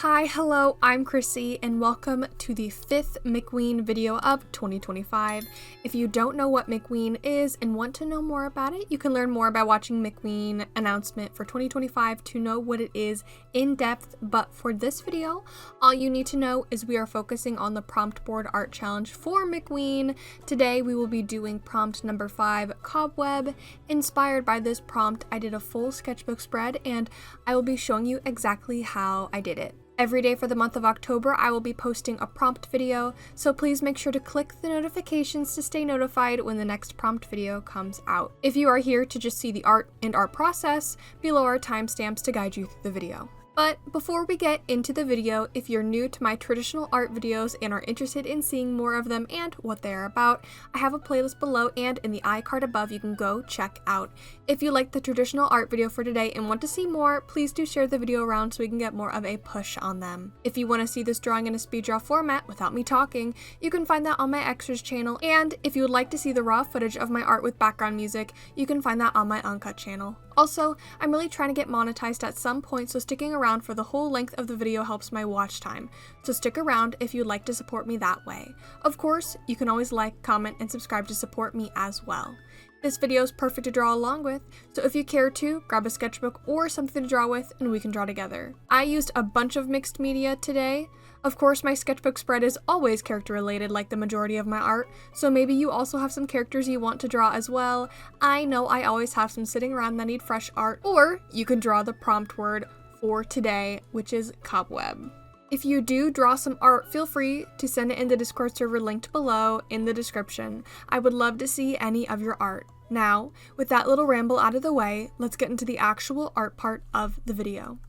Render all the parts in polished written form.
Hi, hello, I'm Chrissy, and welcome to the 5th McKween video of 2025. If you don't know what McKween is and want to know more about it, you can learn more by watching McKween announcement for 2025 to know what it is in depth, but for this video, all you need to know is we are focusing on the prompt board art challenge for McKween. Today, we will be doing prompt number 5, Cobweb. Inspired by this prompt, I did a full sketchbook spread, and I will be showing you exactly how I did it. Every day for the month of October, I will be posting a prompt video, so please make sure to click the notifications to stay notified when the next prompt video comes out. If you are here to just see the art and art process, below are timestamps to guide you through the video. But before we get into the video, if you're new to my traditional art videos and are interested in seeing more of them and what they're about, I have a playlist below and in the iCard above you can go check out. If you like the traditional art video for today and want to see more, please do share the video around so we can get more of a push on them. If you want to see this drawing in a speed draw format without me talking, you can find that on my Xtra's channel, and if you would like to see the raw footage of my art with background music, you can find that on my Uncut channel. Also, I'm really trying to get monetized at some point, so sticking around for the whole length of the video helps my watch time. So stick around if you'd like to support me that way. Of course, you can always like, comment, and subscribe to support me as well. This video is perfect to draw along with, so if you care to, grab a sketchbook or something to draw with and we can draw together. I used a bunch of mixed media today. Of course, my sketchbook spread is always character related like the majority of my art, so maybe you also have some characters you want to draw as well. I know I always have some sitting around that need fresh art, or you can draw the prompt word for today, which is cobweb. If you do draw some art, feel free to send it in the Discord server linked below in the description. I would love to see any of your art. Now, with that little ramble out of the way, let's get into the actual art part of the video.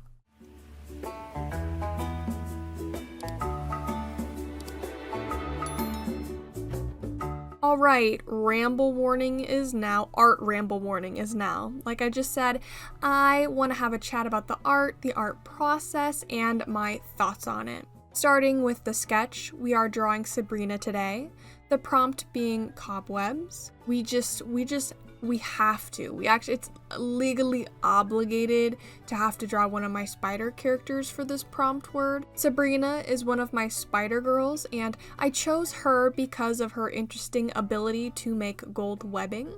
Alright, ramble warning is now, art ramble warning is now. Like I just said, I want to have a chat about the art process, and my thoughts on it. Starting with the sketch, we are drawing Sabrina today. The prompt being cobwebs. It's legally obligated to have to draw one of my spider characters for this prompt word. Sabrina is one of my spider girls, and I chose her because of her interesting ability to make gold webbing.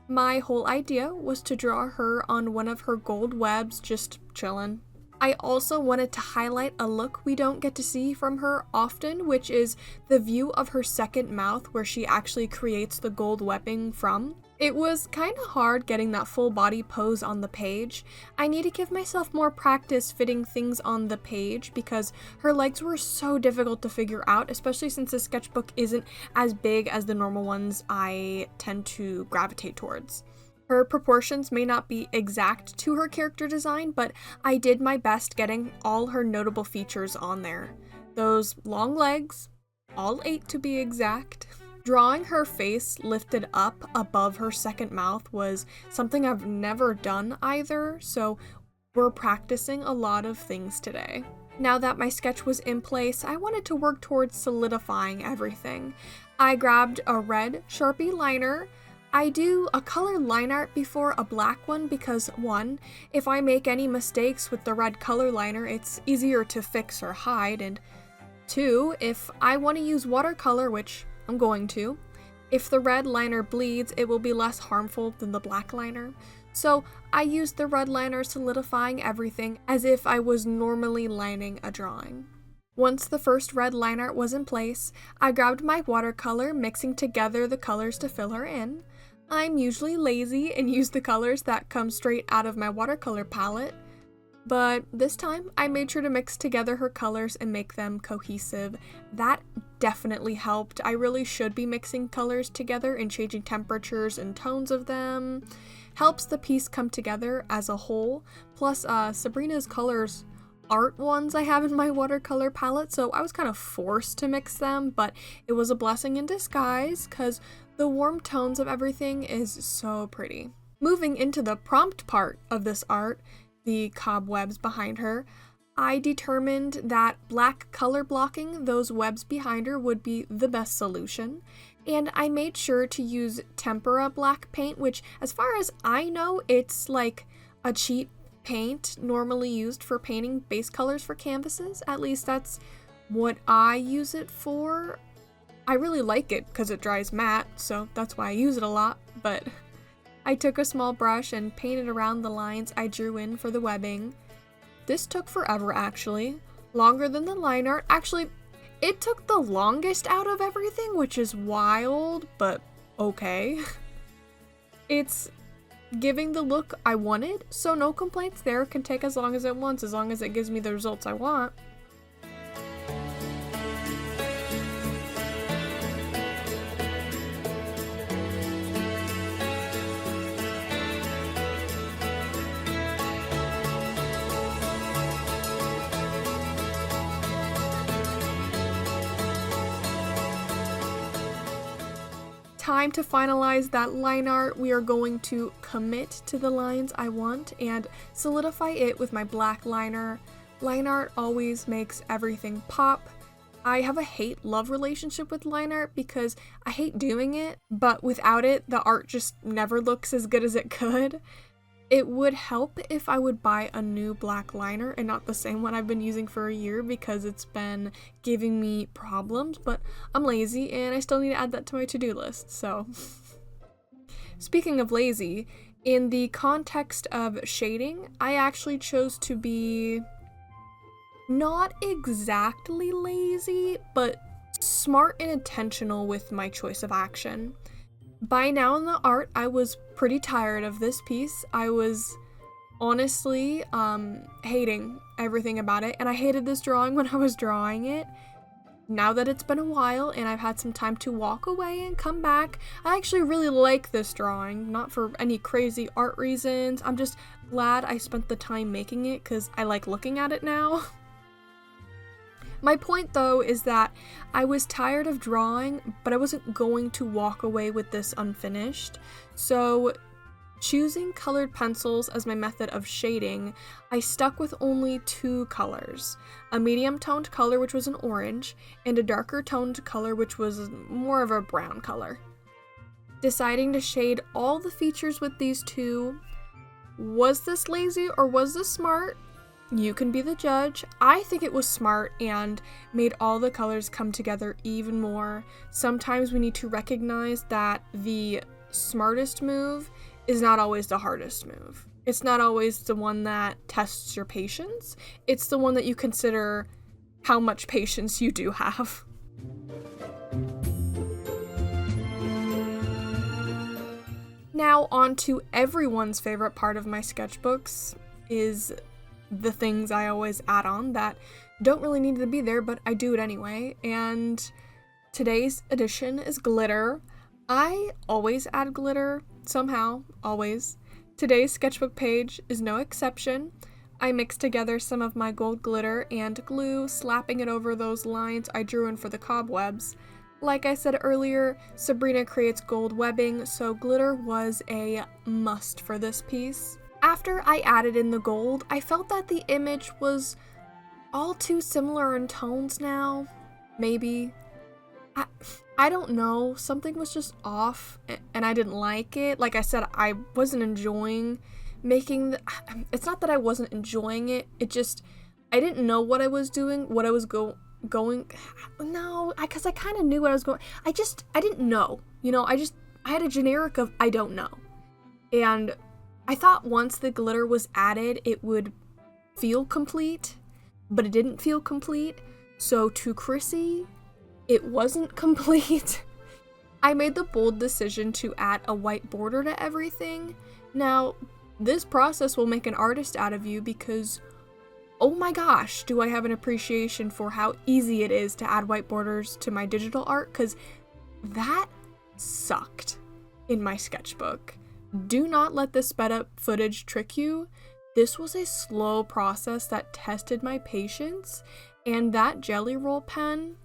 My whole idea was to draw her on one of her gold webs just chillin'. I also wanted to highlight a look we don't get to see from her often, which is the view of her second mouth where she actually creates the gold webbing from. It was kind of hard getting that full body pose on the page. I need to give myself more practice fitting things on the page because her legs were so difficult to figure out, especially since the sketchbook isn't as big as the normal ones I tend to gravitate towards. Her proportions may not be exact to her character design, but I did my best getting all her notable features on there. Those long legs, all 8 to be exact. Drawing her face lifted up above her second mouth was something I've never done either, so we're practicing a lot of things today. Now that my sketch was in place, I wanted to work towards solidifying everything. I grabbed a red Sharpie liner. I do a color line art before a black one because 1, if I make any mistakes with the red color liner, it's easier to fix or hide, and 2, if I want to use watercolor, which I'm going to, if the red liner bleeds, it will be less harmful than the black liner. So I used the red liner solidifying everything as if I was normally lining a drawing. Once the first red line art was in place, I grabbed my watercolor, mixing together the colors to fill her in. I'm usually lazy and use the colors that come straight out of my watercolor palette, but this time I made sure to mix together her colors and make them cohesive. That definitely helped. I really should be mixing colors together and changing temperatures and tones of them. Helps the piece come together as a whole. Plus, Sabrina's colors aren't ones I have in my watercolor palette, so I was kind of forced to mix them, but it was a blessing in disguise because the warm tones of everything is so pretty. Moving into the prompt part of this art, the cobwebs behind her, I determined that black color blocking those webs behind her would be the best solution, and I made sure to use tempera black paint, which as far as I know, it's like a cheap paint normally used for painting base colors for canvases. At least that's what I use it for. I really like it because it dries matte, so that's why I use it a lot, but I took a small brush and painted around the lines I drew in for the webbing. This took forever, actually. Longer than the line art. Actually, it took the longest out of everything, which is wild, but okay. It's giving the look I wanted, so no complaints there. Can take as long as it wants, as long as it gives me the results I want. Time to finalize that line art. We are going to commit to the lines I want and solidify it with my black liner. Line art always makes everything pop. I have a hate-love relationship with line art because I hate doing it, but without it, the art just never looks as good as it could. It would help if I would buy a new black liner and not the same one I've been using for a year because it's been giving me problems, but I'm lazy and I still need to add that to my to-do list, so. Speaking of lazy, in the context of shading, I actually chose to be not exactly lazy, but smart and intentional with my choice of action. By now in the art, I was pretty tired of this piece. I was honestly hating everything about it, and I hated this drawing when I was drawing it. Now that it's been a while and I've had some time to walk away and come back, I actually really like this drawing, not for any crazy art reasons. I'm just glad I spent the time making it because I like looking at it now. My point, though, is that I was tired of drawing, but I wasn't going to walk away with this unfinished. So, choosing colored pencils as my method of shading, I stuck with only 2 colors. A medium toned color, which was an orange, and a darker toned color, which was more of a brown color. Deciding to shade all the features with these 2, was this lazy or was this smart? You can be the judge. I think it was smart and made all the colors come together even more. Sometimes we need to recognize that the smartest move is not always the hardest move. It's not always the one that tests your patience. It's the one that you consider how much patience you do have. Now on to everyone's favorite part of my sketchbooks is the things I always add on that don't really need to be there, but I do it anyway. And today's edition is glitter. I always add glitter, somehow, always. Today's sketchbook page is no exception. I mixed together some of my gold glitter and glue, slapping it over those lines I drew in for the cobwebs. Like I said earlier, Sabrina creates gold webbing, so glitter was a must for this piece. After I added in the gold, I felt that the image was all too similar in tones now. Maybe. I don't know. Something was just off and I didn't like it. Like I said, I wasn't enjoying making it's not that I wasn't enjoying it. It just, I didn't know what I was doing, what I was going. No, because I kind of knew what I was going. I didn't know. You know, I had a generic of I don't know. And I thought once the glitter was added, it would feel complete, but it didn't feel complete. So to Chrissy, it wasn't complete. I made the bold decision to add a white border to everything. Now, this process will make an artist out of you because, oh my gosh, do I have an appreciation for how easy it is to add white borders to my digital art, because that sucked in my sketchbook. Do not let this sped up footage trick you. This was a slow process that tested my patience, and that jelly roll pen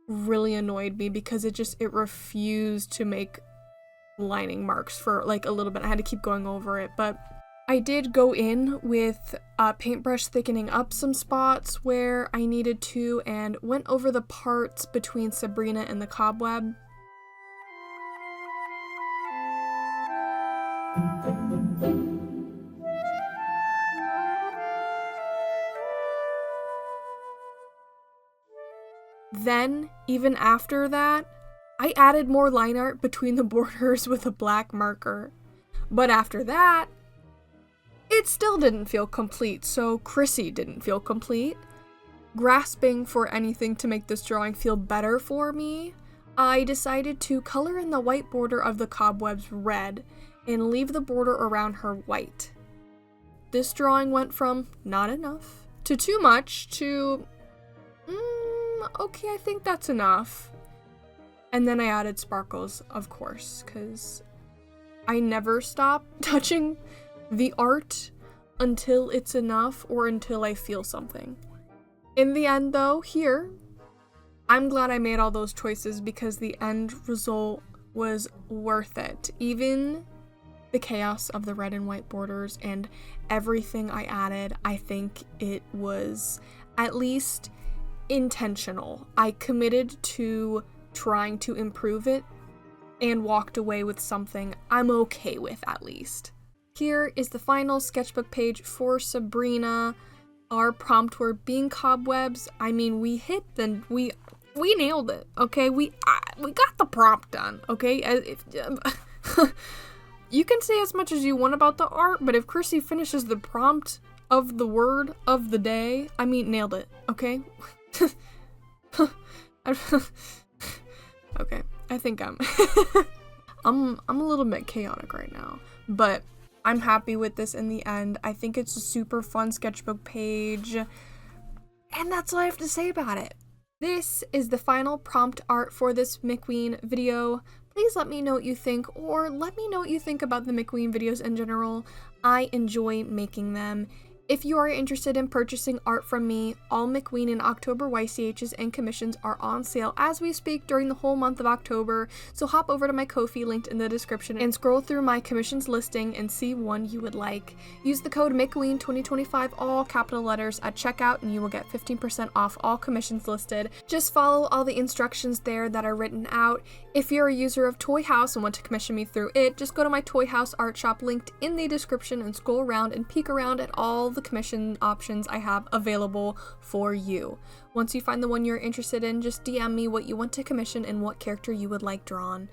really annoyed me because it refused to make lining marks for like a little bit. I had to keep going over it, but I did go in with a paintbrush thickening up some spots where I needed to and went over the parts between Sabrina and the cobweb. Then, even after that, I added more line art between the borders with a black marker. But after that, it still didn't feel complete, so Chrissy didn't feel complete. Grasping for anything to make this drawing feel better for me, I decided to color in the white border of the cobwebs red and leave the border around her white. This drawing went from not enough to too much to, okay, I think that's enough. And then I added sparkles, of course, because I never stop touching the art until it's enough or until I feel something. In the end, though, here, I'm glad I made all those choices because the end result was worth it. Even the chaos of the red and white borders and everything I added, I think it was at least intentional. I committed to trying to improve it and walked away with something I'm okay with, at least. Here is the final sketchbook page for Sabrina. Our prompt word being cobwebs. I mean, we nailed it, okay? We got the prompt done, okay? You can say as much as you want about the art, but if Chrissy finishes the prompt of the word of the day, I mean, nailed it, okay? Okay, I think I'm a little bit chaotic right now, but I'm happy with this in the end. I think it's a super fun sketchbook page, and that's all I have to say about it. This is the final prompt art for this McKween video. Please let me know what you think, or let me know what you think about the McKween videos in general. I enjoy making them. If you are interested in purchasing art from me, all McKween and October YCHs and commissions are on sale as we speak during the whole month of October, so hop over to my Ko-fi linked in the description and scroll through my commissions listing and see one you would like. Use the code McKween2025, all capital letters, at checkout and you will get 15% off all commissions listed. Just follow all the instructions there that are written out. If you're a user of Toy House and want to commission me through it, just go to my Toy House art shop linked in the description and scroll around and peek around at all the commission options I have available for you. Once you find the one you're interested in, just DM me what you want to commission and what character you would like drawn.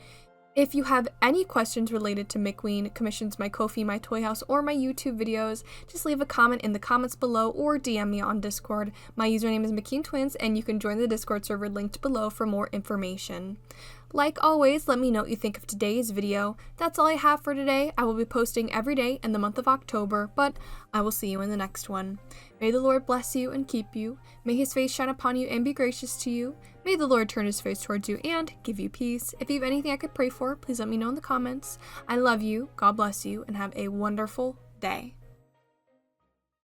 If you have any questions related to McKween, commissions, my Ko-fi, my Toy House, or my YouTube videos, just leave a comment in the comments below or DM me on Discord. My username is McKeanTwins, and you can join the Discord server linked below for more information. Like always, let me know what you think of today's video. That's all I have for today. I will be posting every day in the month of October, but I will see you in the next one. May the Lord bless you and keep you. May his face shine upon you and be gracious to you. May the Lord turn his face towards you and give you peace. If you have anything I could pray for, please let me know in the comments. I love you, God bless you, and have a wonderful day.